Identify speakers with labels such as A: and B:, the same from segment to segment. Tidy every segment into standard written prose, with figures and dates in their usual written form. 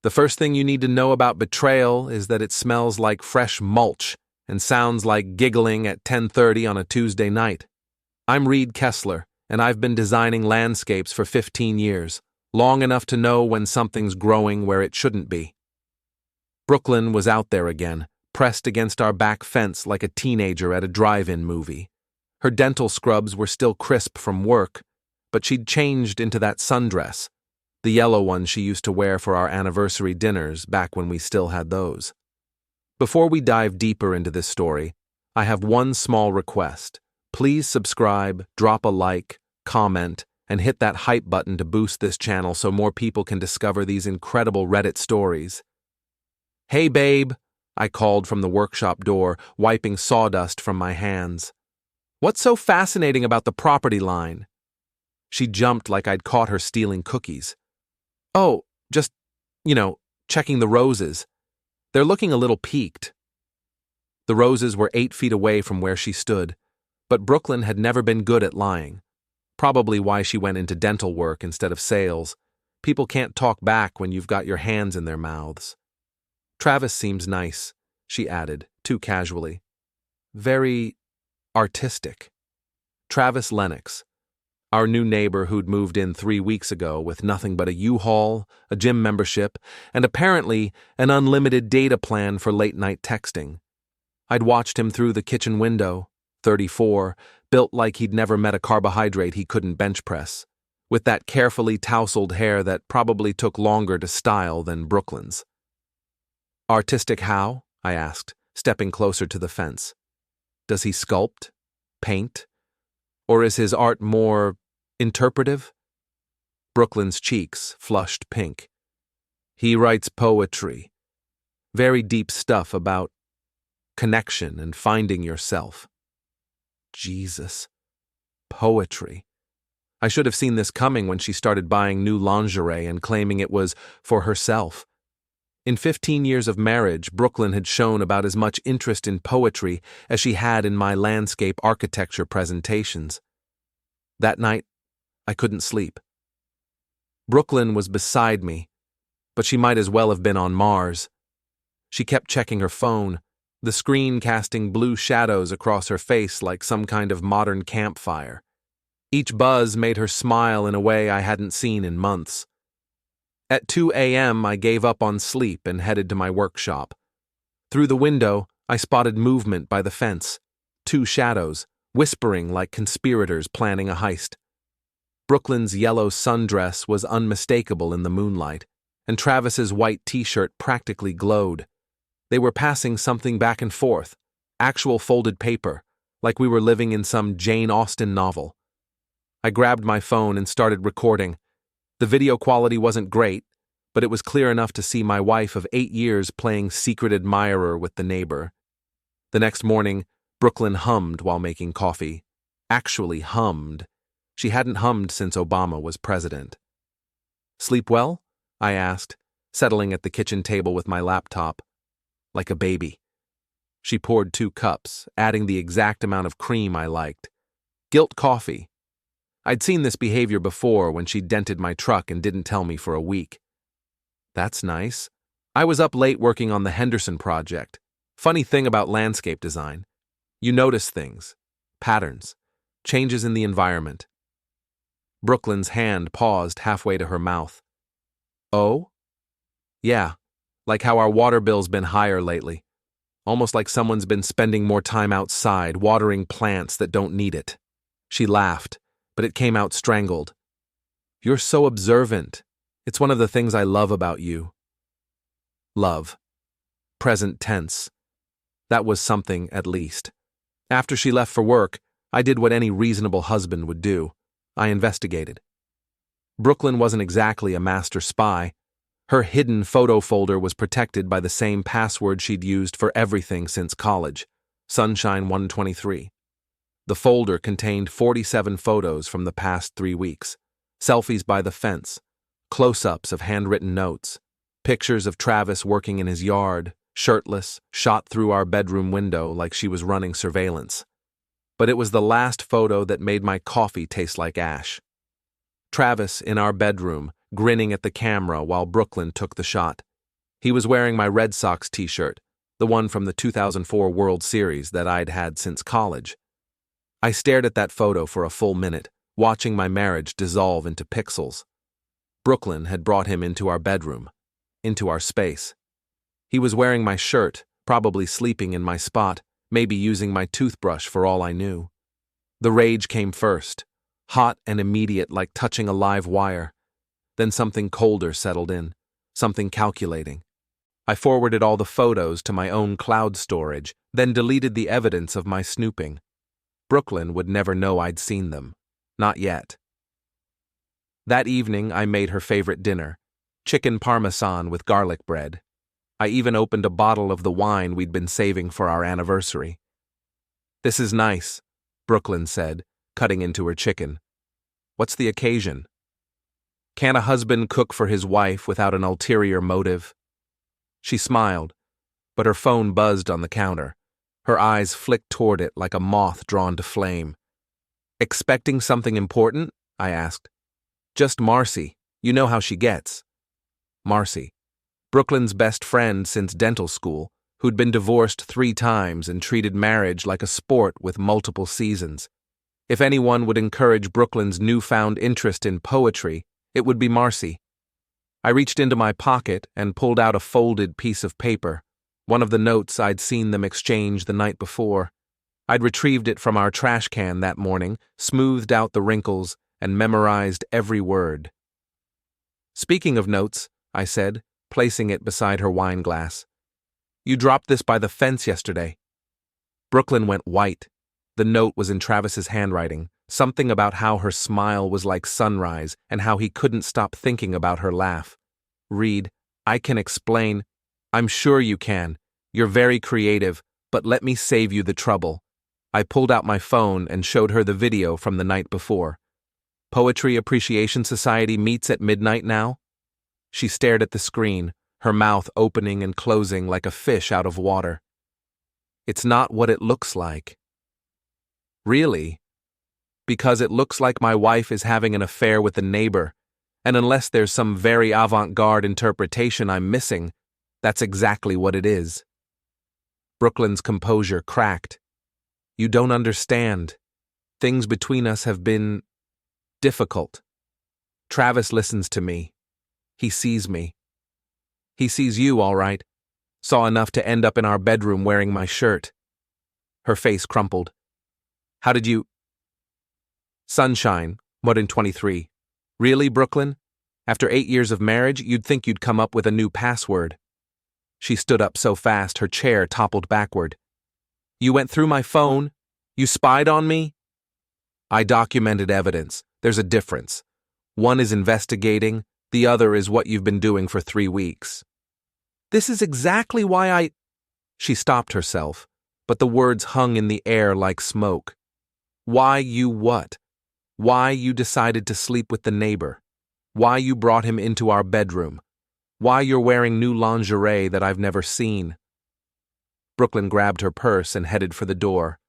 A: The first thing you need to know about betrayal is that it smells like fresh mulch and sounds like giggling at 10:30 on a Tuesday night. I'm Reid Kessler, and I've been designing landscapes for 15 years, long enough to know when something's growing where it shouldn't be. Brooklyn was out there again, pressed against our back fence like a teenager at a drive-in movie. Her dental scrubs were still crisp from work, but she'd changed into that sundress, the yellow one she used to wear for our anniversary dinners back when we still had those. Before we dive deeper into this story, I have one small request. Please subscribe, drop a like, comment, and hit that hype button to boost this channel so more people can discover these incredible Reddit stories. "Hey, babe," I called from the workshop door, wiping sawdust from my hands. "What's so fascinating about the property line?" She jumped like I'd caught her stealing cookies. "Oh, just, checking the roses. They're looking a little peaked." The roses were 8 feet away from where she stood, but Brooklyn had never been good at lying. Probably why she went into dental work instead of sales. People can't talk back when you've got your hands in their mouths. "Travis seems nice," she added, too casually. "Very artistic." Travis Lennox, our new neighbor who'd moved in 3 weeks ago with nothing but a U-Haul, a gym membership, and apparently an unlimited data plan for late-night texting. I'd watched him through the kitchen window, 34, built like he'd never met a carbohydrate he couldn't bench press, with that carefully tousled hair that probably took longer to style than Brooklyn's. "Artistic how?" I asked, stepping closer to the fence. "Does he sculpt? Paint? Or is his art more interpretive?" Brooklyn's cheeks flushed pink. "He writes poetry. Very deep stuff about connection and finding yourself." Jesus. Poetry. I should have seen this coming when she started buying new lingerie and claiming it was for herself. In 15 years of marriage, Brooklyn had shown about as much interest in poetry as she had in my landscape architecture presentations. That night, I couldn't sleep. Brooklyn was beside me, but she might as well have been on Mars. She kept checking her phone, the screen casting blue shadows across her face like some kind of modern campfire. Each buzz made her smile in a way I hadn't seen in months. At 2 a.m., I gave up on sleep and headed to my workshop. Through the window, I spotted movement by the fence, 2 shadows, whispering like conspirators planning a heist. Brooklyn's yellow sundress was unmistakable in the moonlight, and Travis's white t-shirt practically glowed. They were passing something back and forth, actual folded paper, like we were living in some Jane Austen novel. I grabbed my phone and started recording. The video quality wasn't great, but it was clear enough to see my wife of 8 years playing secret admirer with the neighbor. The next morning, Brooklyn hummed while making coffee. Actually hummed. She hadn't hummed since Obama was president. "Sleep well?" I asked, settling at the kitchen table with my laptop. "Like a baby." She poured 2 cups, adding the exact amount of cream I liked. Guilt coffee. I'd seen this behavior before when she dented my truck and didn't tell me for a week. "That's nice. I was up late working on the Henderson project. Funny thing about landscape design. You notice things, patterns, changes in the environment." Brooklyn's hand paused halfway to her mouth. "Oh? Yeah, like how our water bill's been higher lately. Almost like someone's been spending more time outside, watering plants that don't need it." She laughed, but it came out strangled. "You're so observant. It's one of the things I love about you." Love. Present tense. That was something, at least. After she left for work, I did what any reasonable husband would do. I investigated. Brooklyn wasn't exactly a master spy. Her hidden photo folder was protected by the same password she'd used for everything since college, Sunshine 123. The folder contained 47 photos from the past 3 weeks, selfies by the fence, close-ups of handwritten notes, pictures of Travis working in his yard, shirtless, shot through our bedroom window like she was running surveillance. But it was the last photo that made my coffee taste like ash. Travis in our bedroom, grinning at the camera while Brooklyn took the shot. He was wearing my Red Sox t-shirt, the one from the 2004 World Series that I'd had since college. I stared at that photo for a full minute, watching my marriage dissolve into pixels. Brooklyn had brought him into our bedroom, into our space. He was wearing my shirt, probably sleeping in my spot, maybe using my toothbrush for all I knew. The rage came first, hot and immediate like touching a live wire. Then something colder settled in, something calculating. I forwarded all the photos to my own cloud storage, then deleted the evidence of my snooping. Brooklyn would never know I'd seen them. Not yet. That evening, I made her favorite dinner, chicken parmesan with garlic bread. I even opened a bottle of the wine we'd been saving for our anniversary. "This is nice," Brooklyn said, cutting into her chicken. "What's the occasion?" Can a husband cook for his wife without an ulterior motive? She smiled, but her phone buzzed on the counter. Her eyes flicked toward it like a moth drawn to flame. "Expecting something important?" I asked. "Just Marcy. You know how she gets." Marcy, Brooklyn's best friend since dental school, who'd been divorced 3 times and treated marriage like a sport with multiple seasons. If anyone would encourage Brooklyn's newfound interest in poetry, it would be Marcy. I reached into my pocket and pulled out a folded piece of paper, one of the notes I'd seen them exchange the night before. I'd retrieved it from our trash can that morning, smoothed out the wrinkles, and memorized every word. "Speaking of notes," I said, placing it beside her wine glass. "You dropped this by the fence yesterday." Brooklyn went white. The note was in Travis's handwriting, something about how her smile was like sunrise and how he couldn't stop thinking about her laugh. "Reid, I can explain." "I'm sure you can. You're very creative, but let me save you the trouble." I pulled out my phone and showed her the video from the night before. "Poetry Appreciation Society meets at midnight now?" She stared at the screen, her mouth opening and closing like a fish out of water. "It's not what it looks like." "Really?" "Because it looks like my wife is having an affair with a neighbor, and unless there's some very avant-garde interpretation I'm missing, that's exactly what it is." Brooklyn's composure cracked. "You don't understand. Things between us have been difficult. Travis listens to me. He sees me. He sees you, all right. Saw enough to end up in our bedroom wearing my shirt." Her face crumpled. "How did you—" "Sunshine, modern 23. Really, Brooklyn? After 8 years of marriage, you'd think you'd come up with a new password." She stood up so fast her chair toppled backward. "You went through my phone? You spied on me?" "I documented evidence. There's a difference. One is investigating, the other is what you've been doing for 3 weeks. This is exactly why I—" She stopped herself, but the words hung in the air like smoke. "Why you what? Why you decided to sleep with the neighbor? Why you brought him into our bedroom? Why you're wearing new lingerie that I've never seen?" Brooklyn grabbed her purse and headed for the door.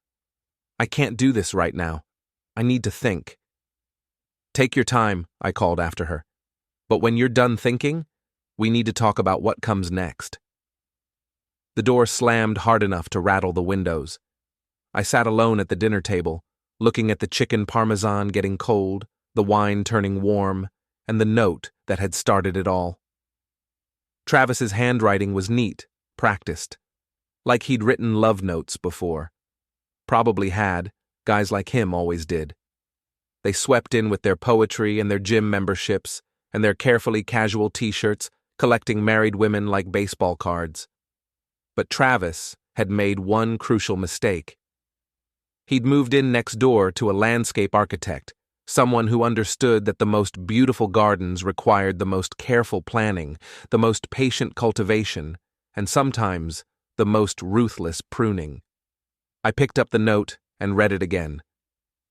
A: "I can't do this right now. I need to think." "Take your time," I called after her. "But when you're done thinking, we need to talk about what comes next." The door slammed hard enough to rattle the windows. I sat alone at the dinner table, looking at the chicken parmesan getting cold, the wine turning warm, and the note that had started it all. Travis's handwriting was neat, practiced, like he'd written love notes before. Probably had, guys like him always did. They swept in with their poetry and their gym memberships and their carefully casual t-shirts, collecting married women like baseball cards. But Travis had made one crucial mistake. He'd moved in next door to a landscape architect, someone who understood that the most beautiful gardens required the most careful planning, the most patient cultivation, and sometimes the most ruthless pruning. I picked up the note and read it again.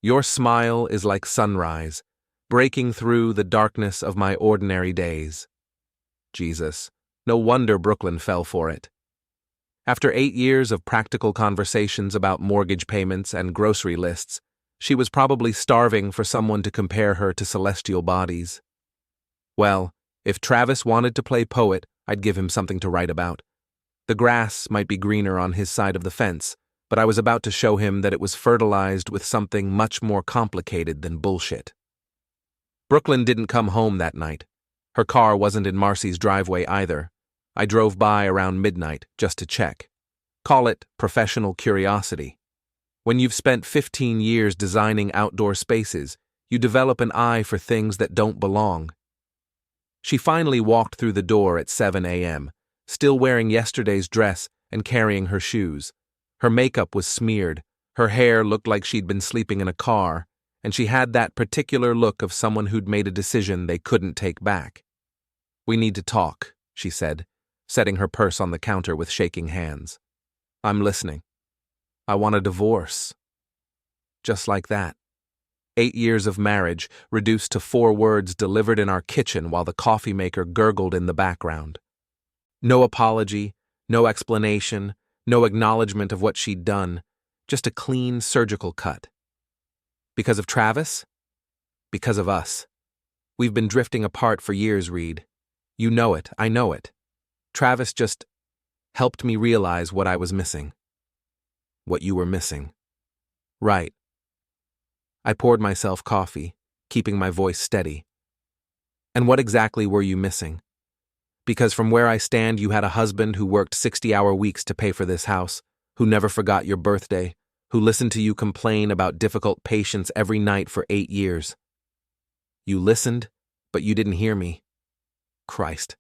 A: "Your smile is like sunrise, breaking through the darkness of my ordinary days." Jesus, no wonder Brooklyn fell for it. After 8 years of practical conversations about mortgage payments and grocery lists, she was probably starving for someone to compare her to celestial bodies. Well, if Travis wanted to play poet, I'd give him something to write about. The grass might be greener on his side of the fence, but I was about to show him that it was fertilized with something much more complicated than bullshit. Brooklyn didn't come home that night. Her car wasn't in Marcy's driveway either. I drove by around midnight just to check. Call it professional curiosity. When you've spent 15 years designing outdoor spaces, you develop an eye for things that don't belong. She finally walked through the door at 7 a.m., still wearing yesterday's dress and carrying her shoes. Her makeup was smeared, her hair looked like she'd been sleeping in a car, and she had that particular look of someone who'd made a decision they couldn't take back. "We need to talk," she said, setting her purse on the counter with shaking hands. "I'm listening. I want a divorce." Just like that. 8 years of marriage reduced to 4 words delivered in our kitchen while the coffee maker gurgled in the background. No apology, no explanation, no acknowledgement of what she'd done, just a clean surgical cut. Because of Travis? Because of us. We've been drifting apart for years, Reid. You know it, I know it. Travis just helped me realize what I was missing. What you were missing. Right. I poured myself coffee, keeping my voice steady. And what exactly were you missing? Because from where I stand, you had a husband who worked 60-hour weeks to pay for this house, who never forgot your birthday, who listened to you complain about difficult patients every night for 8 years. You listened, but you didn't hear me. Christ.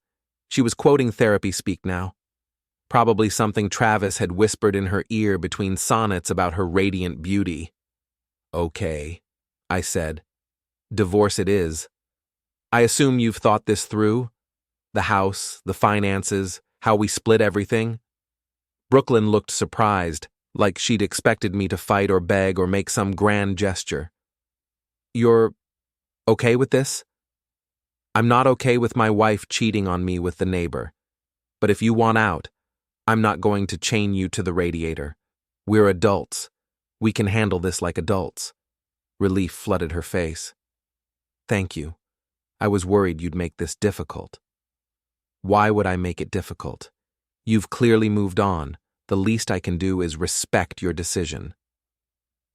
A: She was quoting therapy speak now. Probably something Travis had whispered in her ear between sonnets about her radiant beauty. "Okay," I said. "Divorce it is. I assume you've thought this through? The house, the finances, how we split everything?" Brooklyn looked surprised, like she'd expected me to fight or beg or make some grand gesture. "You're okay with this?" "I'm not okay with my wife cheating on me with the neighbor. But if you want out, I'm not going to chain you to the radiator. We're adults. We can handle this like adults." Relief flooded her face. "Thank you. I was worried you'd make this difficult." "Why would I make it difficult? You've clearly moved on. The least I can do is respect your decision."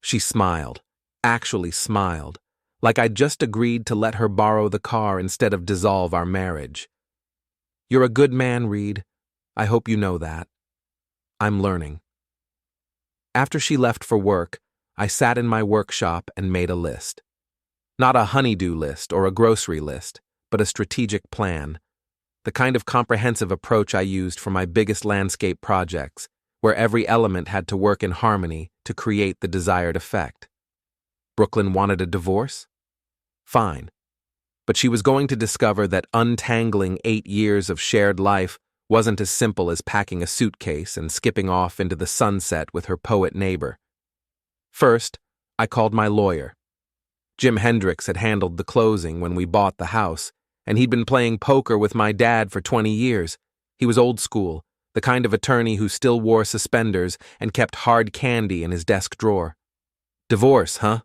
A: She smiled, actually smiled, like I'd just agreed to let her borrow the car instead of dissolve our marriage. "You're a good man, Reid. I hope you know that. I'm learning." After she left for work, I sat in my workshop and made a list. Not a honey-do list or a grocery list, but a strategic plan. The kind of comprehensive approach I used for my biggest landscape projects, where every element had to work in harmony to create the desired effect. Brooklyn wanted a divorce? Fine. But she was going to discover that untangling 8 years of shared life wasn't as simple as packing a suitcase and skipping off into the sunset with her poet neighbor. First, I called my lawyer. Jim Hendricks had handled the closing when we bought the house, and he'd been playing poker with my dad for 20 years. He was old school, the kind of attorney who still wore suspenders and kept hard candy in his desk drawer. "Divorce, huh?"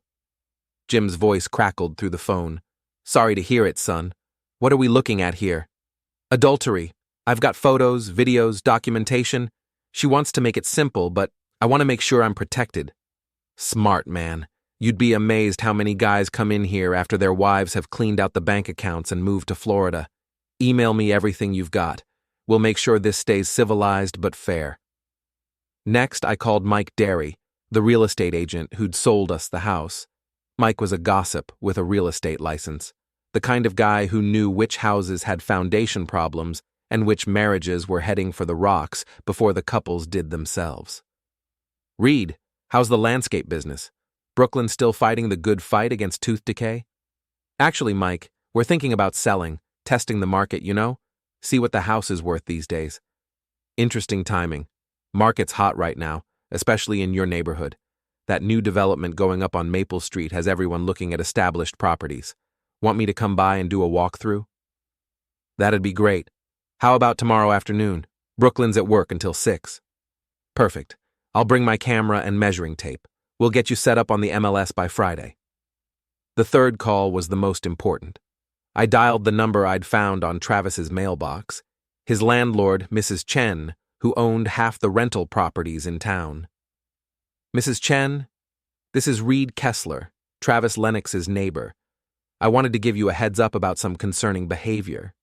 A: Jim's voice crackled through the phone. "Sorry to hear it, son. What are we looking at here?" "Adultery. I've got photos, videos, documentation. She wants to make it simple, but I want to make sure I'm protected." Smart man. You'd be amazed how many guys come in here after their wives have cleaned out the bank accounts and moved to Florida. Email me everything you've got. We'll make sure this stays civilized but fair. Next, I called Mike Derry, the real estate agent who'd sold us the house. Mike was a gossip with a real estate license, the kind of guy who knew which houses had foundation problems and which marriages were heading for the rocks before the couples did themselves. "Reid, how's the landscape business? Brooklyn still fighting the good fight against tooth decay?" "Actually, Mike, we're thinking about selling, testing the market, you know? See what the house is worth these days." "Interesting timing. Market's hot right now, especially in your neighborhood. That new development going up on Maple Street has everyone looking at established properties. Want me to come by and do a walkthrough?" "That'd be great. How about tomorrow afternoon? Brooklyn's at work until 6. "Perfect. I'll bring my camera and measuring tape. We'll get you set up on the MLS by Friday." The third call was the most important. I dialed the number I'd found on Travis's mailbox. His landlord, Mrs. Chen, who owned half the rental properties in town. Mrs. Chen, this is Reid Kessler, Travis Lennox's neighbor. I wanted to give you a heads up about some concerning behavior.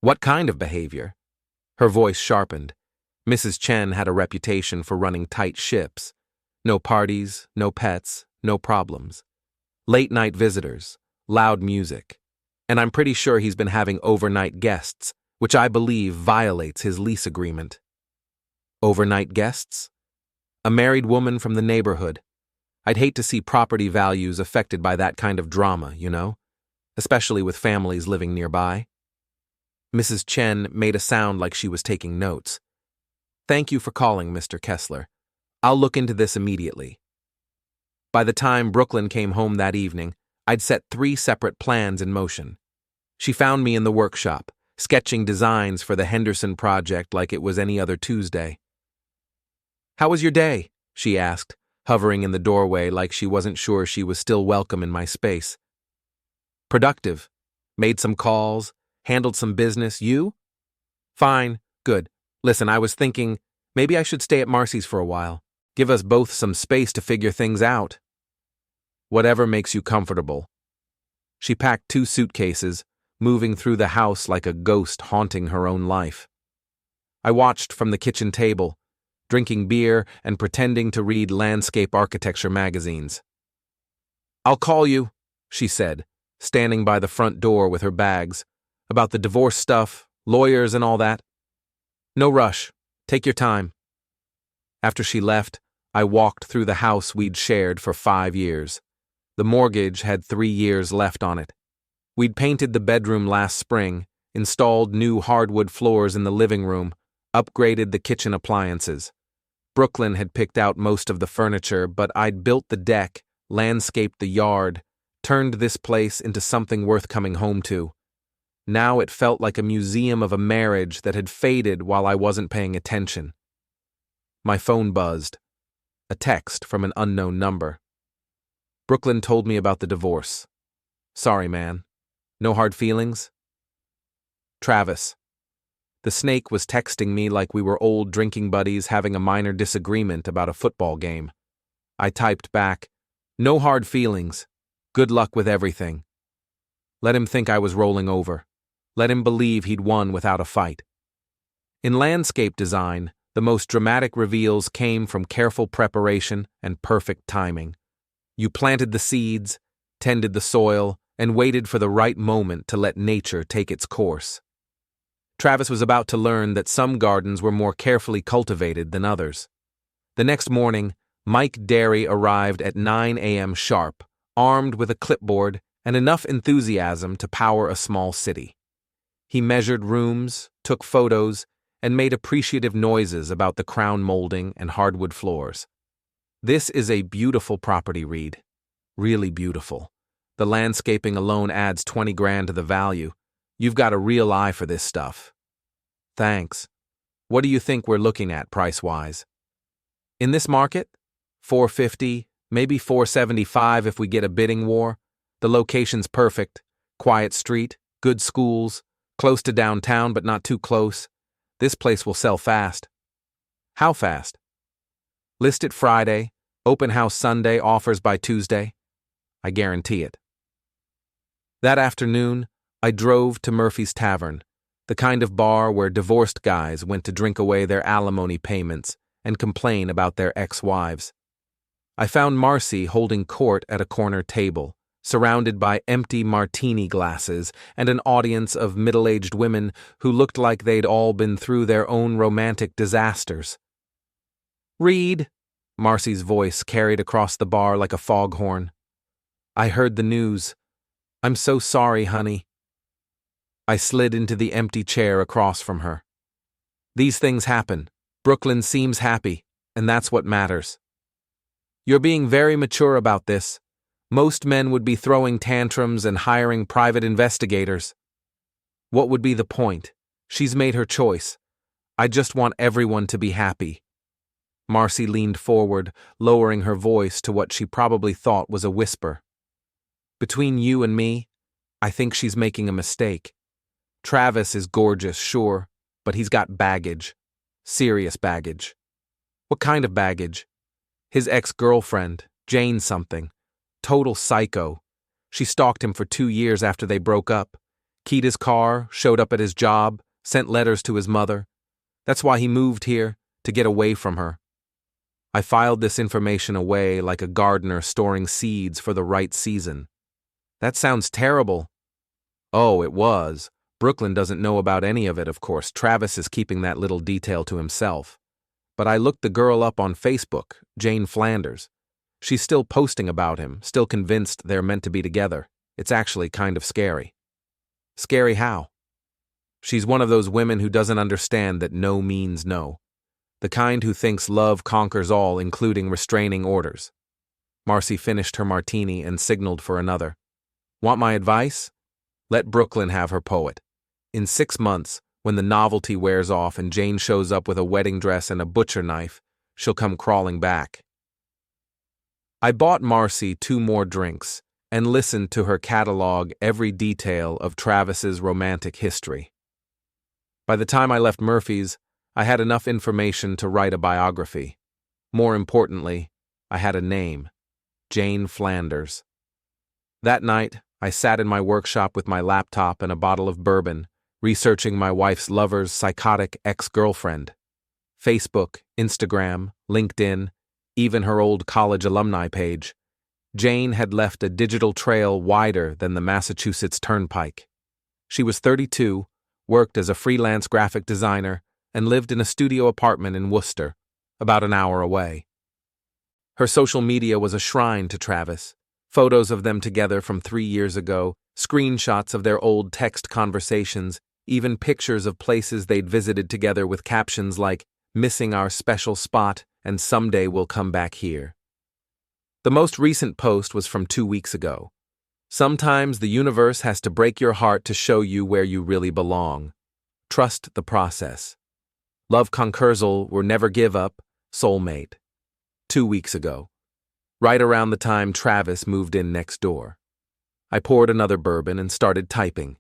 A: What kind of behavior? Her voice sharpened. Mrs. Chen had a reputation for running tight ships. No parties, no pets, no problems. Late-night visitors, loud music. And I'm pretty sure he's been having overnight guests, which I believe violates his lease agreement. Overnight guests? A married woman from the neighborhood. I'd hate to see property values affected by that kind of drama, you know? Especially with families living nearby. Mrs. Chen made a sound like she was taking notes. Thank you for calling, Mr. Kessler. I'll look into this immediately. By the time Brooklyn came home that evening, I'd set 3 separate plans in motion. She found me in the workshop, sketching designs for the Henderson project like it was any other Tuesday. How was your day? She asked, hovering in the doorway like she wasn't sure she was still welcome in my space. Productive. Made some calls, handled some business. You? Fine, good. Listen, I was thinking, maybe I should stay at Marcy's for a while. Give us both some space to figure things out. Whatever makes you comfortable. She packed 2 suitcases, moving through the house like a ghost haunting her own life. I watched from the kitchen table, drinking beer and pretending to read landscape architecture magazines. I'll call you, she said, standing by the front door with her bags. About the divorce stuff, lawyers and all that. No rush. Take your time. After she left, I walked through the house we'd shared for 5 years. The mortgage had 3 years left on it. We'd painted the bedroom last spring, installed new hardwood floors in the living room, upgraded the kitchen appliances. Brooklyn had picked out most of the furniture, but I'd built the deck, landscaped the yard, turned this place into something worth coming home to. Now it felt like a museum of a marriage that had faded while I wasn't paying attention. My phone buzzed. A text from an unknown number. Brooklyn told me about the divorce. Sorry, man. No hard feelings? Travis. The snake was texting me like we were old drinking buddies having a minor disagreement about a football game. I typed back, no hard feelings. Good luck with everything. Let him think I was rolling over. Let him believe he'd won without a fight. In landscape design, the most dramatic reveals came from careful preparation and perfect timing. You planted the seeds, tended the soil, and waited for the right moment to let nature take its course. Travis was about to learn that some gardens were more carefully cultivated than others. The next morning, Mike Derry arrived at 9 a.m. sharp, armed with a clipboard and enough enthusiasm to power a small city. He measured rooms, took photos, and made appreciative noises about the crown molding and hardwood floors. This is a beautiful property, Reid. Really beautiful. The landscaping alone adds 20 grand to the value. You've got a real eye for this stuff. Thanks. What do you think we're looking at price-wise? In this market? $450, maybe $475 if we get a bidding war. The location's perfect. Quiet street, good schools, close to downtown but not too close. This place will sell fast. How fast? List it Friday, open house Sunday, offers by Tuesday. I guarantee it. That afternoon, I drove to Murphy's Tavern, the kind of bar where divorced guys went to drink away their alimony payments and complain about their ex-wives. I found Marcy holding court at a corner table, surrounded by empty martini glasses and an audience of middle-aged women who looked like they'd all been through their own romantic disasters. Reid, Marcy's voice carried across the bar like a foghorn. I heard the news. I'm so sorry, honey. I slid into the empty chair across from her. These things happen. Brooklyn seems happy, and that's what matters. You're being very mature about this. Most men would be throwing tantrums and hiring private investigators. What would be the point? She's made her choice. I just want everyone to be happy. Marcy leaned forward, lowering her voice to what she probably thought was a whisper. Between you and me, I think she's making a mistake. Travis is gorgeous, sure, but he's got baggage. Serious baggage. What kind of baggage? His ex-girlfriend, Jane something. Total psycho. She stalked him for 2 years after they broke up, keyed his car, showed up at his job, sent letters to his mother. That's why he moved here, to get away from her. I filed this information away like a gardener storing seeds for the right season. That sounds terrible. Oh, it was. Brooklyn doesn't know about any of it, of course. Travis is keeping that little detail to himself. But I looked the girl up on Facebook, Jane Flanders. She's still posting about him, still convinced they're meant to be together. It's actually kind of scary. Scary how? She's one of those women who doesn't understand that no means no. The kind who thinks love conquers all, including restraining orders. Marcy finished her martini and signaled for another. Want my advice? Let Brooklyn have her poet. In 6 months, when the novelty wears off and Jane shows up with a wedding dress and a butcher knife, she'll come crawling back. I bought Marcy 2 more drinks and listened to her catalog every detail of Travis's romantic history. By the time I left Murphy's, I had enough information to write a biography. More importantly, I had a name, Jane Flanders. That night, I sat in my workshop with my laptop and a bottle of bourbon, researching my wife's lover's psychotic ex-girlfriend. Facebook, Instagram, LinkedIn, even her old college alumni page. Jane had left a digital trail wider than the Massachusetts Turnpike. She was 32, worked as a freelance graphic designer, and lived in a studio apartment in Worcester, about an hour away. Her social media was a shrine to Travis. Photos of them together from 3 years ago, screenshots of their old text conversations, even pictures of places they'd visited together with captions like, "Missing our special spot, and someday we'll come back here." The most recent post was from 2 weeks ago. Sometimes the universe has to break your heart to show you where you really belong. Trust the process. Love conquers all, or never give up, soulmate. 2 weeks ago. Right around the time Travis moved in next door. I poured another bourbon and started typing.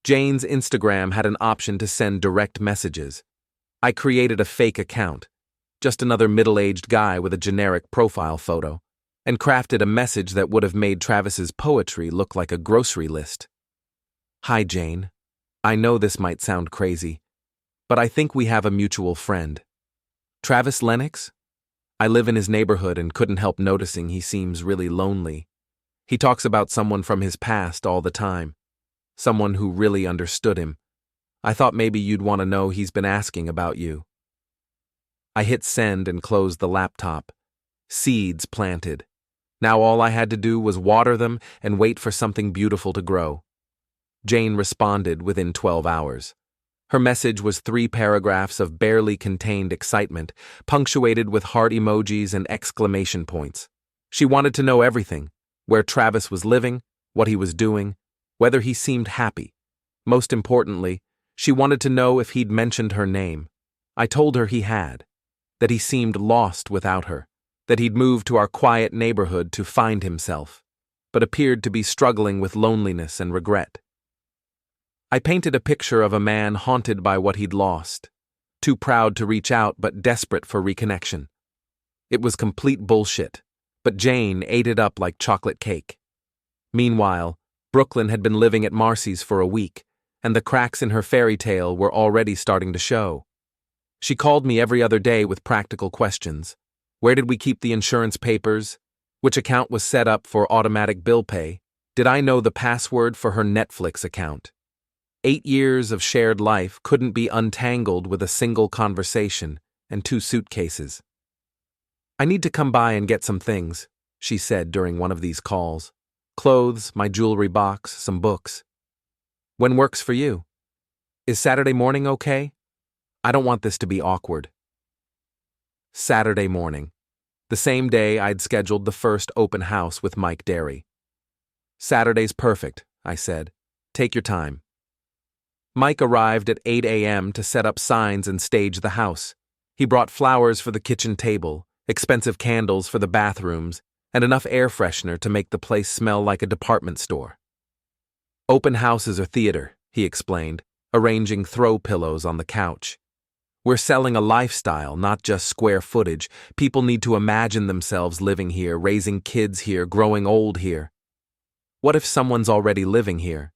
A: Jane's Instagram had an option to send direct messages. I created a fake account, just another middle-aged guy with a generic profile photo, and crafted a message that would have made Travis's poetry look like a grocery list. Hi, Jane. I know this might sound crazy, but I think we have a mutual friend. Travis Lennox? I live in his neighborhood and couldn't help noticing he seems really lonely. He talks about someone from his past all the time. Someone who really understood him. I thought maybe you'd want to know he's been asking about you. I hit send and closed the laptop. Seeds planted. Now all I had to do was water them and wait for something beautiful to grow. Jane responded within 12 hours. Her message was 3 paragraphs of barely contained excitement, punctuated with heart emojis and exclamation points. She wanted to know everything: where Travis was living, what he was doing, whether he seemed happy. Most importantly, she wanted to know if he'd mentioned her name. I told her he had, that he seemed lost without her, that he'd moved to our quiet neighborhood to find himself, but appeared to be struggling with loneliness and regret. I painted a picture of a man haunted by what he'd lost, too proud to reach out but desperate for reconnection. It was complete bullshit, but Jane ate it up like chocolate cake. Meanwhile, Brooklyn had been living at Marcy's for a week, and the cracks in her fairy tale were already starting to show. She called me every other day with practical questions. Where did we keep the insurance papers? Which account was set up for automatic bill pay? Did I know the password for her Netflix account? 8 years of shared life couldn't be untangled with a single conversation and 2 suitcases. I need to come by and get some things, she said during one of these calls. Clothes, my jewelry box, some books. When works for you? Is Saturday morning okay? I don't want this to be awkward. Saturday morning. The same day I'd scheduled the first open house with Mike Derry. Saturday's perfect, I said. Take your time. Mike arrived at 8 a.m. to set up signs and stage the house. He brought flowers for the kitchen table, expensive candles for the bathrooms, and enough air freshener to make the place smell like a department store. Open houses are theater, he explained. arranging throw pillows on the couch. We're selling a lifestyle, not just square footage. People need to imagine themselves living here, raising kids here, growing old here. What if someone's already living here?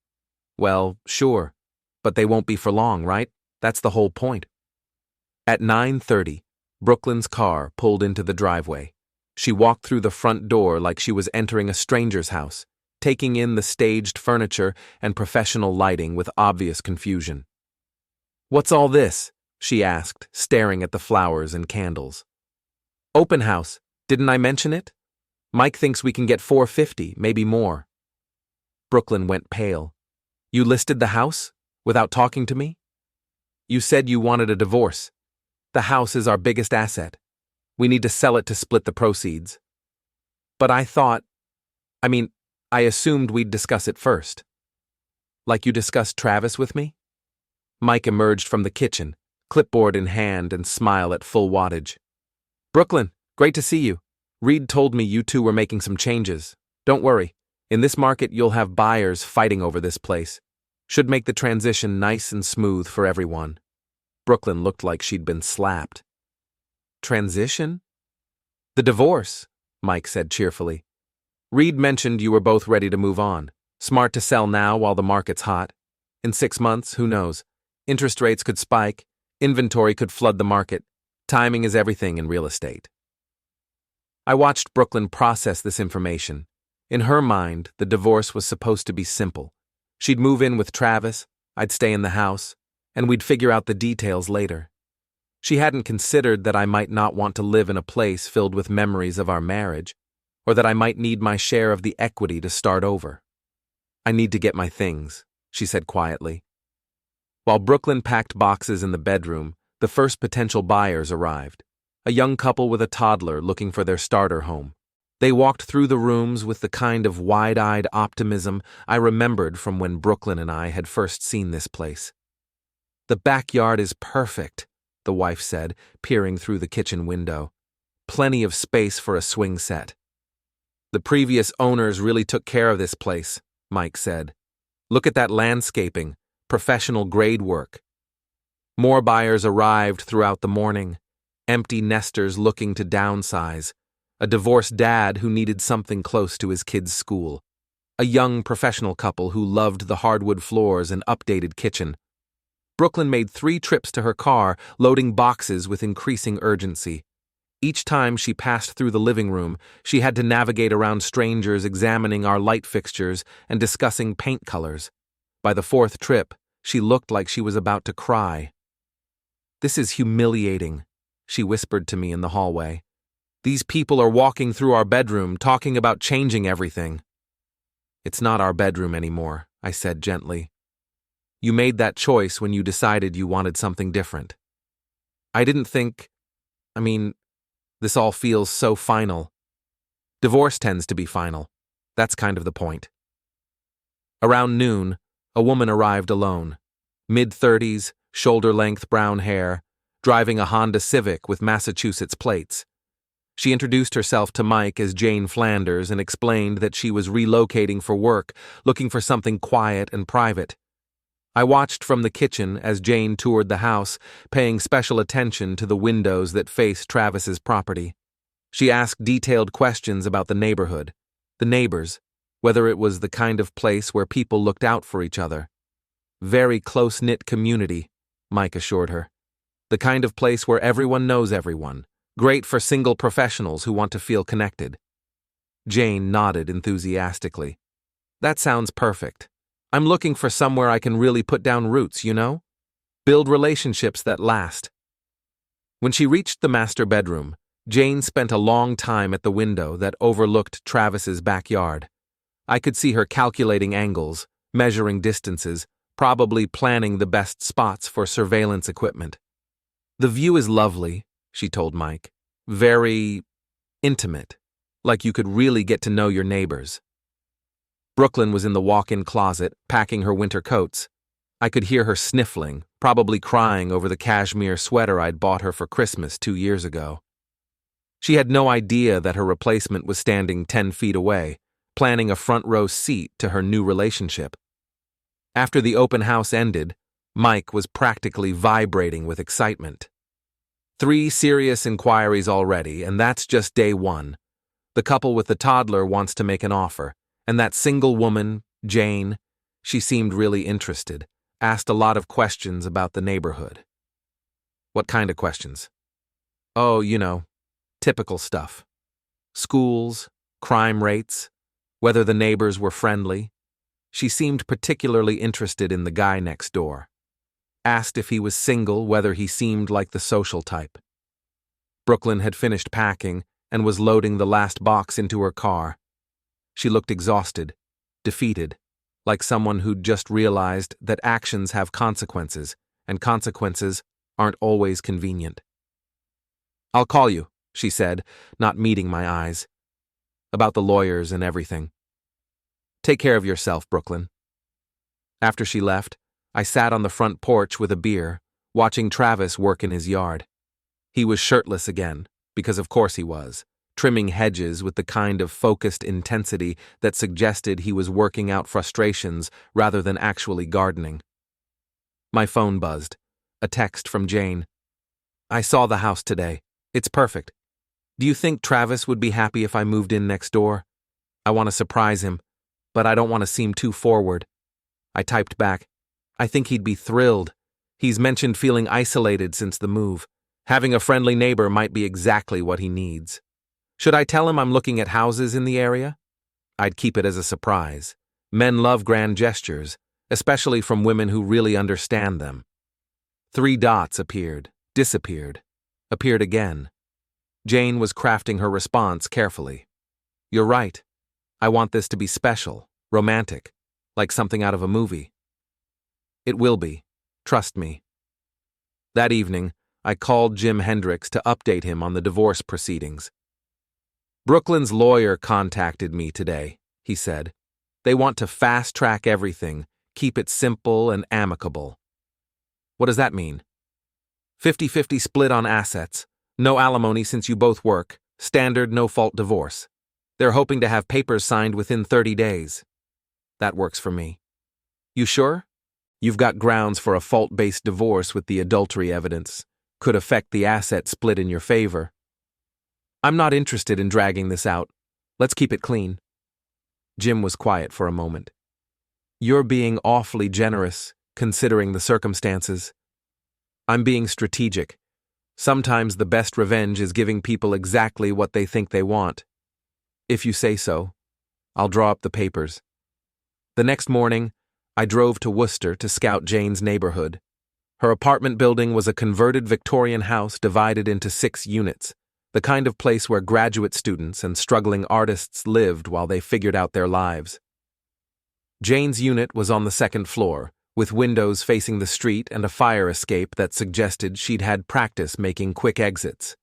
A: Well, sure, but they won't be for long, right? That's the whole point. At 9:30, Brooklyn's car pulled into the driveway. She walked through the front door like she was entering a stranger's house, taking in the staged furniture and professional lighting with obvious confusion. "What's all this?" she asked, staring at the flowers and candles. "Open house. Didn't I mention it? Mike thinks we can get $450, maybe more." Brooklyn went pale. "You listed the house? Without talking to me? You said you wanted a divorce. The house is our biggest asset. We need to sell it to split the proceeds." "But I assumed we'd discuss it first." "Like you discussed Travis with me?" Mike emerged from the kitchen, clipboard in hand and smile at full wattage. "Brooklyn, great to see you. Reid told me you two were making some changes. Don't worry. In this market, you'll have buyers fighting over this place. Should make the transition nice and smooth for everyone." Brooklyn looked like she'd been slapped. "Transition?" "The divorce," Mike said cheerfully. "Reid mentioned you were both ready to move on. Smart to sell now while the market's hot. In 6 months, who knows? Interest rates could spike. Inventory could flood the market. Timing is everything in real estate." I watched Brooklyn process this information. In her mind, the divorce was supposed to be simple. She'd move in with Travis, I'd stay in the house, and we'd figure out the details later. She hadn't considered that I might not want to live in a place filled with memories of our marriage, or that I might need my share of the equity to start over. "I need to get my things," she said quietly. While Brooklyn packed boxes in the bedroom, the first potential buyers arrived. A young couple with a toddler looking for their starter home. They walked through the rooms with the kind of wide-eyed optimism I remembered from when Brooklyn and I had first seen this place. "The backyard is perfect," the wife said, peering through the kitchen window. "Plenty of space for a swing set." "The previous owners really took care of this place," Mike said. "Look at that landscaping. Professional grade work." More buyers arrived throughout the morning. Empty nesters looking to downsize. A divorced dad who needed something close to his kids' school. A young professional couple who loved the hardwood floors and updated kitchen. Brooklyn made 3 trips to her car, loading boxes with increasing urgency. Each time she passed through the living room, she had to navigate around strangers examining our light fixtures and discussing paint colors. By the 4th trip, she looked like she was about to cry. "This is humiliating," she whispered to me in the hallway. "These people are walking through our bedroom, talking about changing everything." "It's not our bedroom anymore," I said gently. "You made that choice when you decided you wanted something different. I didn't think, this all feels so final. Divorce tends to be final. That's kind of the point." Around noon, a woman arrived alone. Mid-30s, shoulder-length brown hair, driving a Honda Civic with Massachusetts plates. She introduced herself to Mike as Jane Flanders and explained that she was relocating for work, looking for something quiet and private. I watched from the kitchen as Jane toured the house, paying special attention to the windows that faced Travis's property. She asked detailed questions about the neighborhood, the neighbors, whether it was the kind of place where people looked out for each other. "Very close-knit community," Mike assured her. "The kind of place where everyone knows everyone. Great for single professionals who want to feel connected." Jane nodded enthusiastically. "That sounds perfect. I'm looking for somewhere I can really put down roots, you know? Build relationships that last." When she reached the master bedroom, Jane spent a long time at the window that overlooked Travis's backyard. I could see her calculating angles, measuring distances, probably planning the best spots for surveillance equipment. "The view is lovely," she told Mike. "Very intimate, like you could really get to know your neighbors." Brooklyn was in the walk-in closet, packing her winter coats. I could hear her sniffling, probably crying over the cashmere sweater I'd bought her for Christmas 2 years ago. She had no idea that her replacement was standing 10 feet away, planning a front-row seat to her new relationship. After the open house ended, Mike was practically vibrating with excitement. 3 serious inquiries already, and that's just day 1. The couple with the toddler wants to make an offer, and that single woman, Jane, she seemed really interested, asked a lot of questions about the neighborhood. What kind of questions? Oh, typical stuff. Schools, crime rates, whether the neighbors were friendly. She seemed particularly interested in the guy next door. Asked if he was single, whether he seemed like the social type. Brooklyn had finished packing and was loading the last box into her car. She looked exhausted, defeated, like someone who'd just realized that actions have consequences, and consequences aren't always convenient. "I'll call you," she said, not meeting my eyes. "About the lawyers and everything. Take care of yourself, Brooklyn." After she left, I sat on the front porch with a beer, watching Travis work in his yard. He was shirtless again, because of course he was, trimming hedges with the kind of focused intensity that suggested he was working out frustrations rather than actually gardening. My phone buzzed. A text from Jane. "I saw the house today. It's perfect. Do you think Travis would be happy if I moved in next door? I want to surprise him, but I don't want to seem too forward." I typed back, "I think he'd be thrilled. He's mentioned feeling isolated since the move. Having a friendly neighbor might be exactly what he needs. Should I tell him I'm looking at houses in the area?" I'd keep it as a surprise. Men love grand gestures, especially from women who really understand them. 3 dots appeared, disappeared, appeared again. Jane was crafting her response carefully. "You're right. I want this to be special, romantic, like something out of a movie." "It will be. Trust me." That evening, I called Jim Hendricks to update him on the divorce proceedings. "Brooklyn's lawyer contacted me today," he said. "They want to fast-track everything, keep it simple and amicable." "What does that mean?" 50-50 split on assets, no alimony since you both work, standard no-fault divorce. They're hoping to have papers signed within 30 days. "That works for me." "You sure? You've got grounds for a fault-based divorce with the adultery evidence. Could affect the asset split in your favor." "I'm not interested in dragging this out. Let's keep it clean." Jim was quiet for a moment. "You're being awfully generous, considering the circumstances." "I'm being strategic. Sometimes the best revenge is giving people exactly what they think they want." "If you say so. I'll draw up the papers." The next morning, I drove to Worcester to scout Jane's neighborhood. Her apartment building was a converted Victorian house divided into 6 units, the kind of place where graduate students and struggling artists lived while they figured out their lives. Jane's unit was on the 2nd floor, with windows facing the street and a fire escape that suggested she'd had practice making quick exits.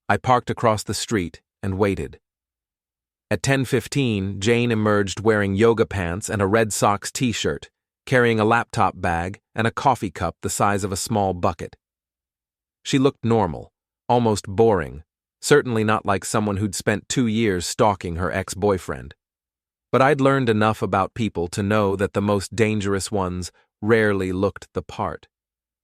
A: I parked across the street and waited. At 10:15, Jane emerged wearing yoga pants and a Red Sox t-shirt, carrying a laptop bag and a coffee cup the size of a small bucket. She looked normal, almost boring, certainly not like someone who'd spent 2 years stalking her ex-boyfriend. But I'd learned enough about people to know that the most dangerous ones rarely looked the part.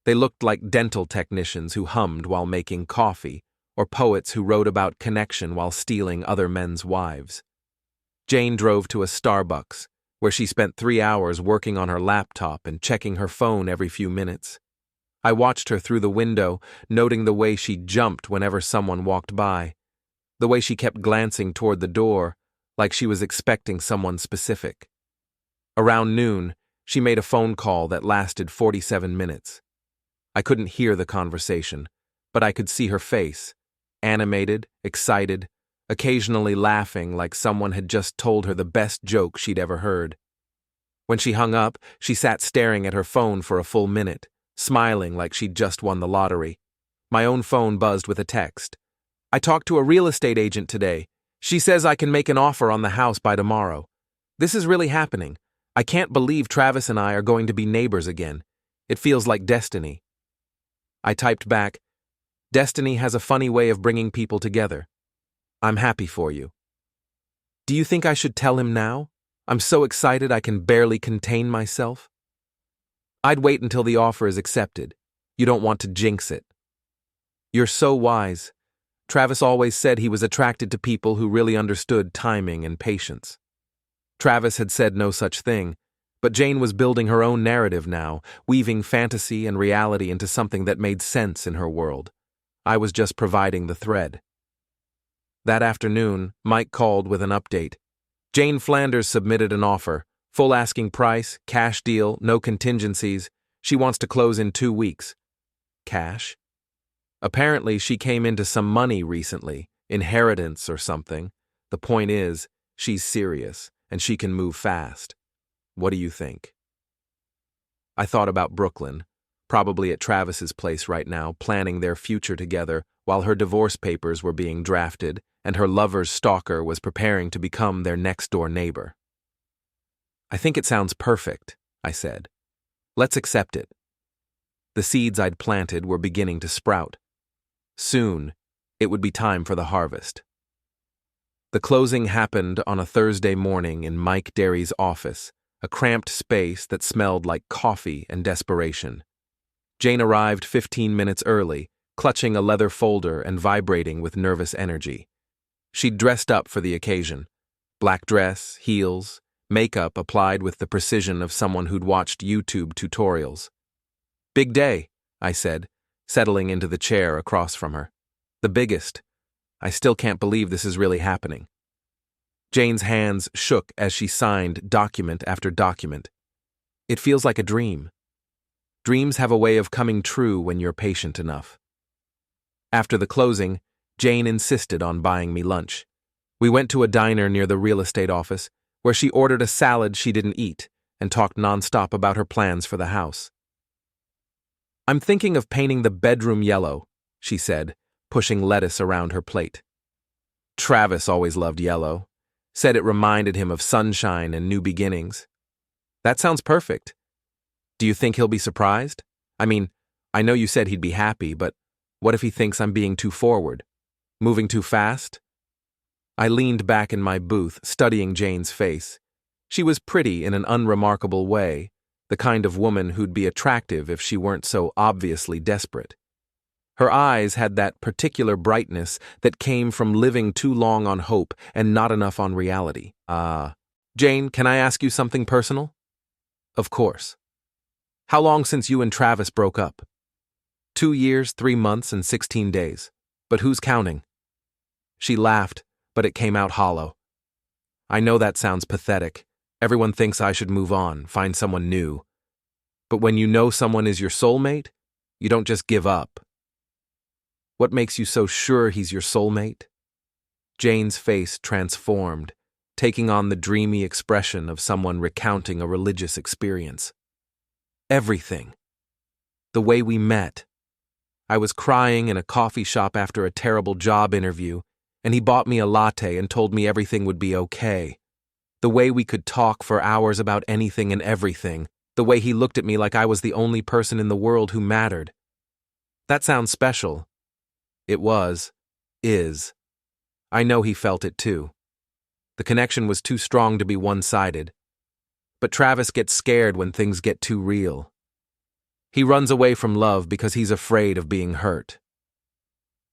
A: They looked like dental technicians who hummed while making coffee, or poets who wrote about connection while stealing other men's wives. Jane drove to a Starbucks, where she spent 3 hours working on her laptop and checking her phone every few minutes. I watched her through the window, noting the way she jumped whenever someone walked by, the way she kept glancing toward the door, like she was expecting someone specific. Around noon, she made a phone call that lasted 47 minutes. I couldn't hear the conversation, but I could see her face, animated, excited, occasionally laughing like someone had just told her the best joke she'd ever heard. When she hung up, she sat staring at her phone for a full minute, smiling like she'd just won the lottery. My own phone buzzed with a text. "I talked to a real estate agent today. She says I can make an offer on the house by tomorrow. This is really happening. I can't believe Travis and I are going to be neighbors again. It feels like destiny." I typed back, "Destiny has a funny way of bringing people together. I'm happy for you." "Do you think I should tell him now? I'm so excited I can barely contain myself." I'd wait until the offer is accepted. You don't want to jinx it. You're so wise. Travis always said he was attracted to people who really understood timing and patience. Travis had said no such thing, but Jane was building her own narrative now, weaving fantasy and reality into something that made sense in her world. I was just providing the thread. That afternoon, Mike called with an update. Jane Flanders submitted an offer. Full asking price, cash deal, no contingencies. She wants to close in 2 weeks. Cash? Apparently, she came into some money recently, inheritance or something. The point is, she's serious, and she can move fast. What do you think? I thought about Brooklyn, probably at Travis's place right now, planning their future together while her divorce papers were being drafted and her lover's stalker was preparing to become their next-door neighbor. I think it sounds perfect, I said. Let's accept it. The seeds I'd planted were beginning to sprout. Soon, it would be time for the harvest. The closing happened on a Thursday morning in Mike Derry's office, a cramped space that smelled like coffee and desperation. Jane arrived 15 minutes early, clutching a leather folder and vibrating with nervous energy. She'd dressed up for the occasion. Black dress, heels, makeup applied with the precision of someone who'd watched YouTube tutorials. Big day, I said, settling into the chair across from her. The biggest. I still can't believe this is really happening. Jane's hands shook as she signed document after document. It feels like a dream. Dreams have a way of coming true when you're patient enough. After the closing, Jane insisted on buying me lunch. We went to a diner near the real estate office, where she ordered a salad she didn't eat and talked nonstop about her plans for the house. I'm thinking of painting the bedroom yellow, she said, pushing lettuce around her plate. Travis always loved yellow, said it reminded him of sunshine and new beginnings. That sounds perfect. Do you think he'll be surprised? I mean, I know you said he'd be happy, but what if he thinks I'm being too forward? Moving too fast? I leaned back in my booth, studying Jane's face. She was pretty in an unremarkable way, the kind of woman who'd be attractive if she weren't so obviously desperate. Her eyes had that particular brightness that came from living too long on hope and not enough on reality. Jane, can I ask you something personal? Of course. How long since you and Travis broke up? 2 years, 3 months, and 16 days. But who's counting? She laughed, but it came out hollow. I know that sounds pathetic. Everyone thinks I should move on, find someone new. But when you know someone is your soulmate, you don't just give up. What makes you so sure he's your soulmate? Jane's face transformed, taking on the dreamy expression of someone recounting a religious experience. Everything. The way we met. I was crying in a coffee shop after a terrible job interview, and he bought me a latte and told me everything would be okay. The way we could talk for hours about anything and everything. The way he looked at me like I was the only person in the world who mattered. That sounds special. It was. Is. I know he felt it too. The connection was too strong to be one-sided. But Travis gets scared when things get too real. He runs away from love because he's afraid of being hurt.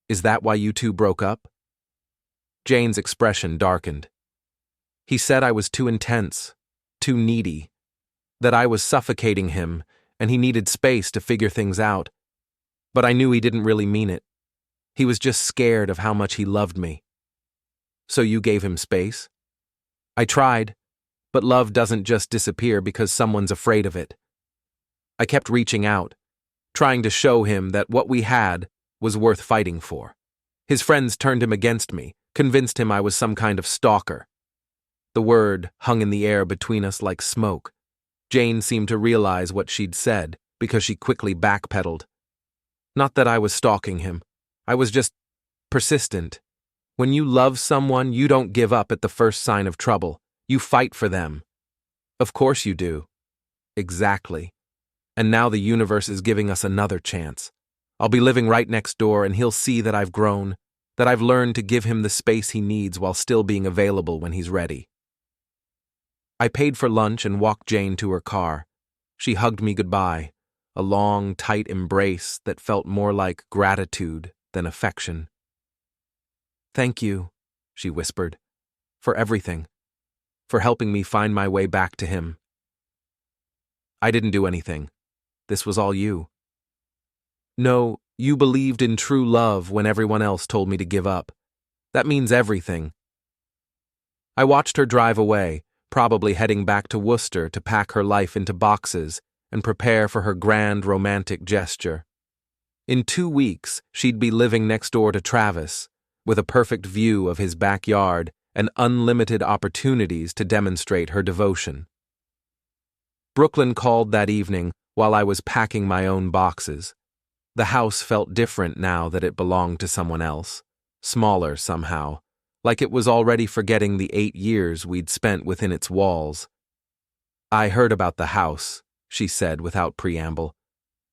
A: Is that why you two broke up? Jane's expression darkened. He said I was too intense, too needy, that I was suffocating him and he needed space to figure things out. But I knew he didn't really mean it. He was just scared of how much he loved me. So you gave him space? I tried, but love doesn't just disappear because someone's afraid of it. I kept reaching out, trying to show him that what we had was worth fighting for. His friends turned him against me, convinced him I was some kind of stalker. The word hung in the air between us like smoke. Jane seemed to realize what she'd said because she quickly backpedaled. Not that I was stalking him. I was just persistent. When you love someone, you don't give up at the first sign of trouble. You fight for them. Of course you do. Exactly. And now the universe is giving us another chance. I'll be living right next door and he'll see that I've grown, that I've learned to give him the space he needs while still being available when he's ready. I paid for lunch and walked Jane to her car. She hugged me goodbye, a long, tight embrace that felt more like gratitude than affection. "Thank you," she whispered, "for everything, for helping me find my way back to him." "I didn't do anything. This was all you." "No, you believed in true love when everyone else told me to give up. That means everything." I watched her drive away, probably heading back to Worcester to pack her life into boxes and prepare for her grand romantic gesture. In 2 weeks, she'd be living next door to Travis, with a perfect view of his backyard and unlimited opportunities to demonstrate her devotion. Brooklyn called that evening while I was packing my own boxes. The house felt different now that it belonged to someone else, smaller somehow, like it was already forgetting the 8 years we'd spent within its walls. "I heard about the house," she said without preamble.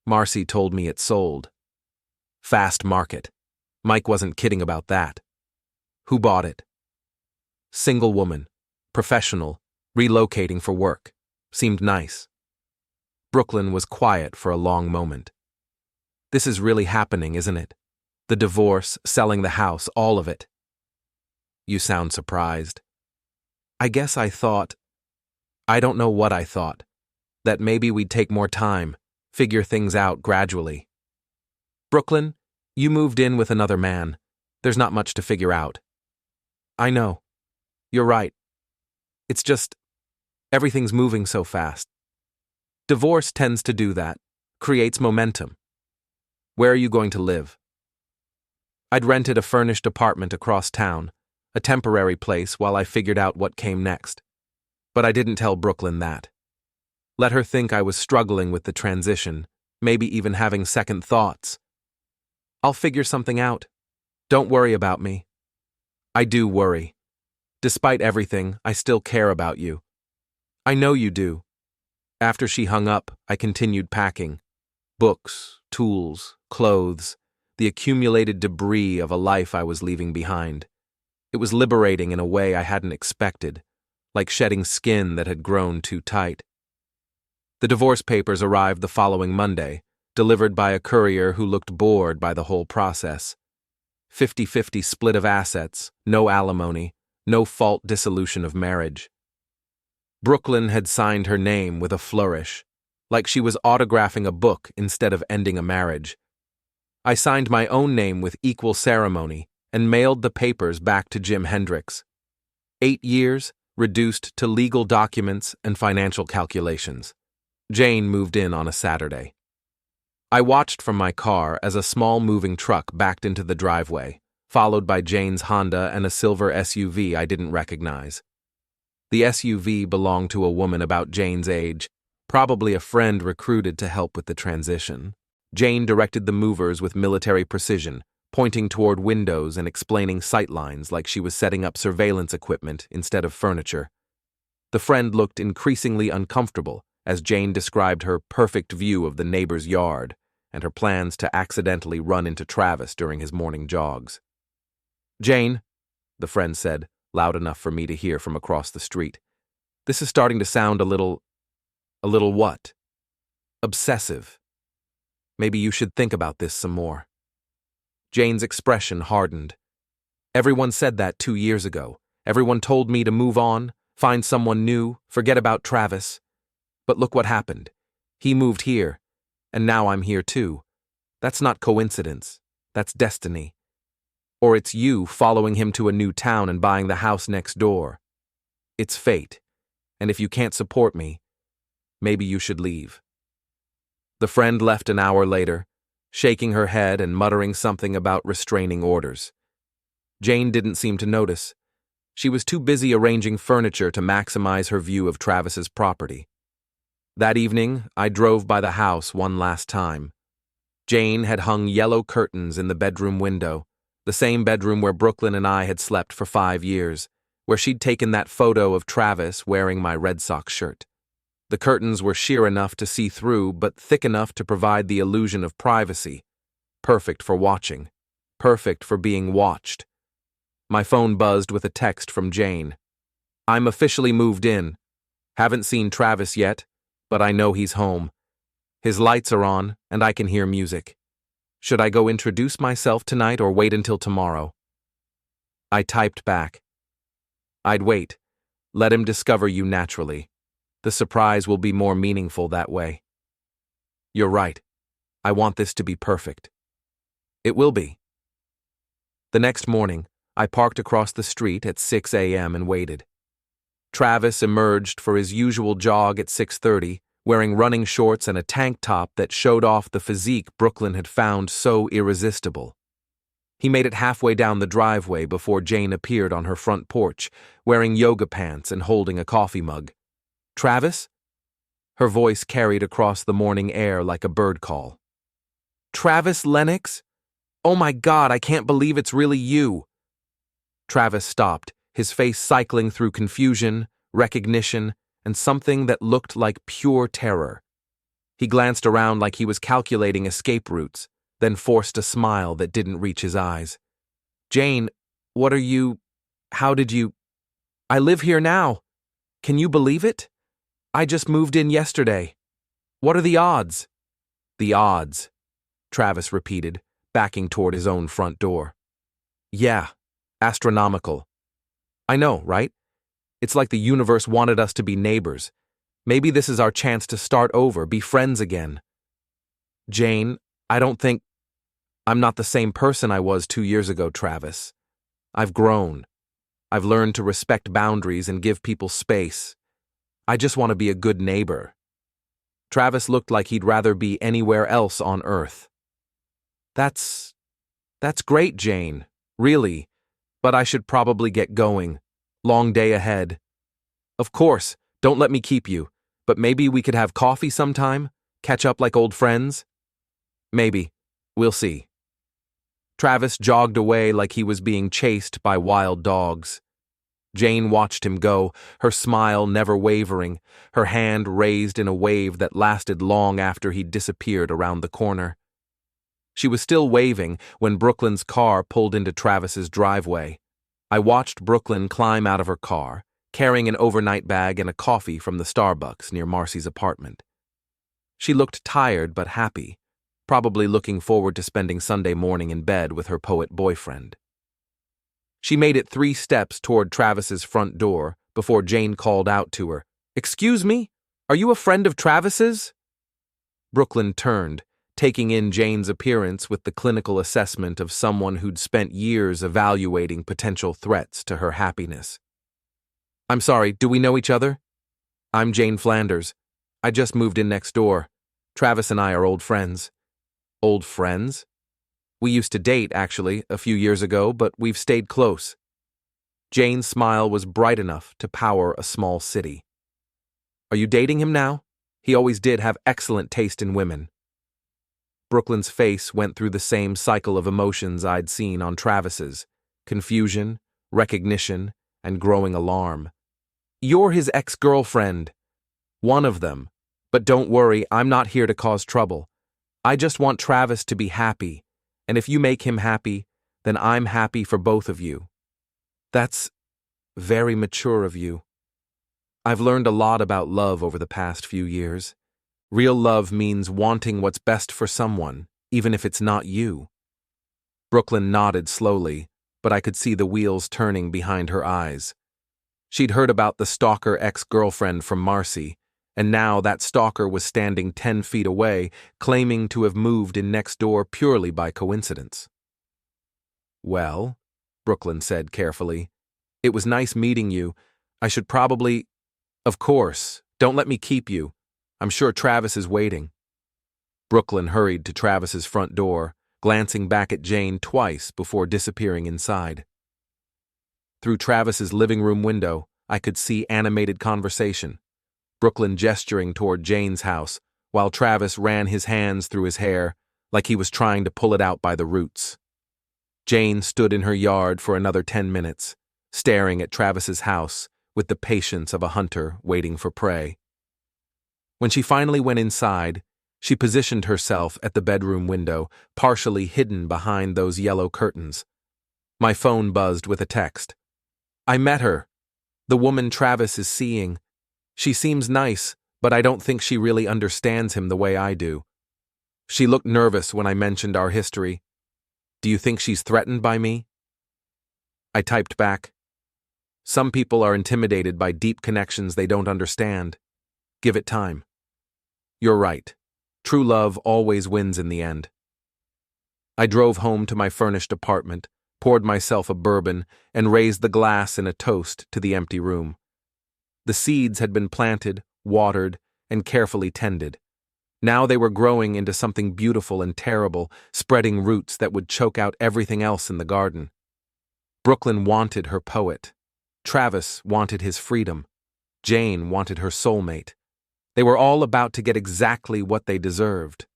A: "Marcy told me it sold." "Fast market. Mike wasn't kidding about that." "Who bought it?" "Single woman, professional, relocating for work. Seemed nice." Brooklyn was quiet for a long moment. "This is really happening, isn't it? The divorce, selling the house, all of it." "You sound surprised." "I guess I thought—" I don't know what I thought. That maybe we'd take more time, figure things out gradually. "Brooklyn, you moved in with another man. There's not much to figure out." "I know. You're right. It's just, everything's moving so fast. Divorce tends to do that, creates momentum." "Where are you going to live?" I'd rented a furnished apartment across town, a temporary place while I figured out what came next. But I didn't tell Brooklyn that. Let her think I was struggling with the transition, maybe even having second thoughts. "I'll figure something out. Don't worry about me." "I do worry. Despite everything, I still care about you." "I know you do." After she hung up, I continued packing. Books, tools, clothes, the accumulated debris of a life I was leaving behind. It was liberating in a way I hadn't expected, like shedding skin that had grown too tight. The divorce papers arrived the following Monday, delivered by a courier who looked bored by the whole process. 50-50 split of assets, no alimony, no fault dissolution of marriage. Brooklyn had signed her name with a flourish, like she was autographing a book instead of ending a marriage. I signed my own name with equal ceremony and mailed the papers back to Jim Hendricks. 8 years, reduced to legal documents and financial calculations. Jane moved in on a Saturday. I watched from my car as a small moving truck backed into the driveway, followed by Jane's Honda and a silver SUV I didn't recognize. The SUV belonged to a woman about Jane's age, probably a friend recruited to help with the transition. Jane directed the movers with military precision, pointing toward windows and explaining sightlines like she was setting up surveillance equipment instead of furniture. The friend looked increasingly uncomfortable as Jane described her perfect view of the neighbor's yard and her plans to accidentally run into Travis during his morning jogs. "Jane," the friend said, loud enough for me to hear from across the street, "this is starting to sound a little what? Obsessive. Maybe you should think about this some more." Jane's expression hardened. "Everyone said that 2 years ago. Everyone told me to move on, find someone new, forget about Travis. But look what happened. He moved here, and now I'm here too. That's not coincidence. That's destiny. Or it's you following him to a new town and buying the house next door. It's fate. And if you can't support me, maybe you should leave." The friend left an hour later, shaking her head and muttering something about restraining orders. Jane didn't seem to notice. She was too busy arranging furniture to maximize her view of Travis's property. That evening, I drove by the house one last time. Jane had hung yellow curtains in the bedroom window, the same bedroom where Brooklyn and I had slept for 5 years, where she'd taken that photo of Travis wearing my Red Sox shirt. The curtains were sheer enough to see through, but thick enough to provide the illusion of privacy. Perfect for watching. Perfect for being watched. My phone buzzed with a text from Jane. "I'm officially moved in. Haven't seen Travis yet, but I know he's home. His lights are on, and I can hear music. Should I go introduce myself tonight or wait until tomorrow? I typed back. I'd wait. Let him discover you naturally. The surprise will be more meaningful that way. You're right. I want this to be perfect. It will be. The next morning, I parked across the street at 6 a.m. and waited. Travis emerged for his usual jog at 6:30, wearing running shorts and a tank top that showed off the physique Brooklyn had found so irresistible. He made it halfway down the driveway before Jane appeared on her front porch, wearing yoga pants and holding a coffee mug. "Travis?" Her voice carried across the morning air like a bird call. "Travis Lennox? Oh my God, I can't believe it's really you." Travis stopped, his face cycling through confusion, recognition, and something that looked like pure terror. He glanced around like he was calculating escape routes, then forced a smile that didn't reach his eyes. "Jane, how did you... I live here now. Can you believe it? I just moved in yesterday. What are the odds?" "The odds," Travis repeated, backing toward his own front door. "Yeah, astronomical. I know, right? It's like the universe wanted us to be neighbors. Maybe this is our chance to start over, be friends again." "Jane, I'm not the same person I was 2 years ago, Travis. I've grown. I've learned to respect boundaries and give people space. I just want to be a good neighbor." Travis looked like he'd rather be anywhere else on Earth. That's great, Jane. Really. But I should probably get going. Long day ahead." "Of course, don't let me keep you, but maybe we could have coffee sometime? Catch up like old friends?" "Maybe. We'll see." Travis jogged away like he was being chased by wild dogs. Jane watched him go, her smile never wavering, her hand raised in a wave that lasted long after he'd disappeared around the corner. She was still waving when Brooklyn's car pulled into Travis's driveway. I watched Brooklyn climb out of her car, carrying an overnight bag and a coffee from the Starbucks near Marcy's apartment. She looked tired but happy, probably looking forward to spending Sunday morning in bed with her poet boyfriend. She made it 3 steps toward Travis's front door before Jane called out to her, "Excuse me? Are you a friend of Travis's?" Brooklyn turned, taking in Jane's appearance with the clinical assessment of someone who'd spent years evaluating potential threats to her happiness. "I'm sorry, do we know each other?" "I'm Jane Flanders. I just moved in next door. Travis and I are old friends." "Old friends?" "We used to date, actually, a few years ago, but we've stayed close." Jane's smile was bright enough to power a small city. "Are you dating him now? He always did have excellent taste in women." Brooklyn's face went through the same cycle of emotions I'd seen on Travis's: confusion, recognition, and growing alarm. "You're his ex-girlfriend." "One of them. But don't worry, I'm not here to cause trouble. I just want Travis to be happy, and if you make him happy, then I'm happy for both of you." "That's very mature of you. I've learned a lot about love over the past few years. Real love means wanting what's best for someone, even if it's not you." Brooklyn nodded slowly, but I could see the wheels turning behind her eyes. She'd heard about the stalker ex-girlfriend from Marcy, and now that stalker was standing 10 feet away, claiming to have moved in next door purely by coincidence. "Well," Brooklyn said carefully, "it was nice meeting you. I should probably..." "Of course, don't let me keep you. I'm sure Travis is waiting." Brooklyn hurried to Travis's front door, glancing back at Jane twice before disappearing inside. Through Travis's living room window, I could see animated conversation. Brooklyn gesturing toward Jane's house, while Travis ran his hands through his hair like he was trying to pull it out by the roots. Jane stood in her yard for another 10 minutes, staring at Travis's house with the patience of a hunter waiting for prey. When she finally went inside, she positioned herself at the bedroom window, partially hidden behind those yellow curtains. My phone buzzed with a text. "I met her. The woman Travis is seeing. She seems nice, but I don't think she really understands him the way I do. She looked nervous when I mentioned our history. Do you think she's threatened by me? I typed back. Some people are intimidated by deep connections they don't understand. Give it time. You're right. True love always wins in the end. I drove home to my furnished apartment, poured myself a bourbon, and raised the glass in a toast to the empty room. The seeds had been planted, watered, and carefully tended. Now they were growing into something beautiful and terrible, spreading roots that would choke out everything else in the garden. Brooklyn wanted her poet. Travis wanted his freedom. Jane wanted her soulmate. They were all about to get exactly what they deserved.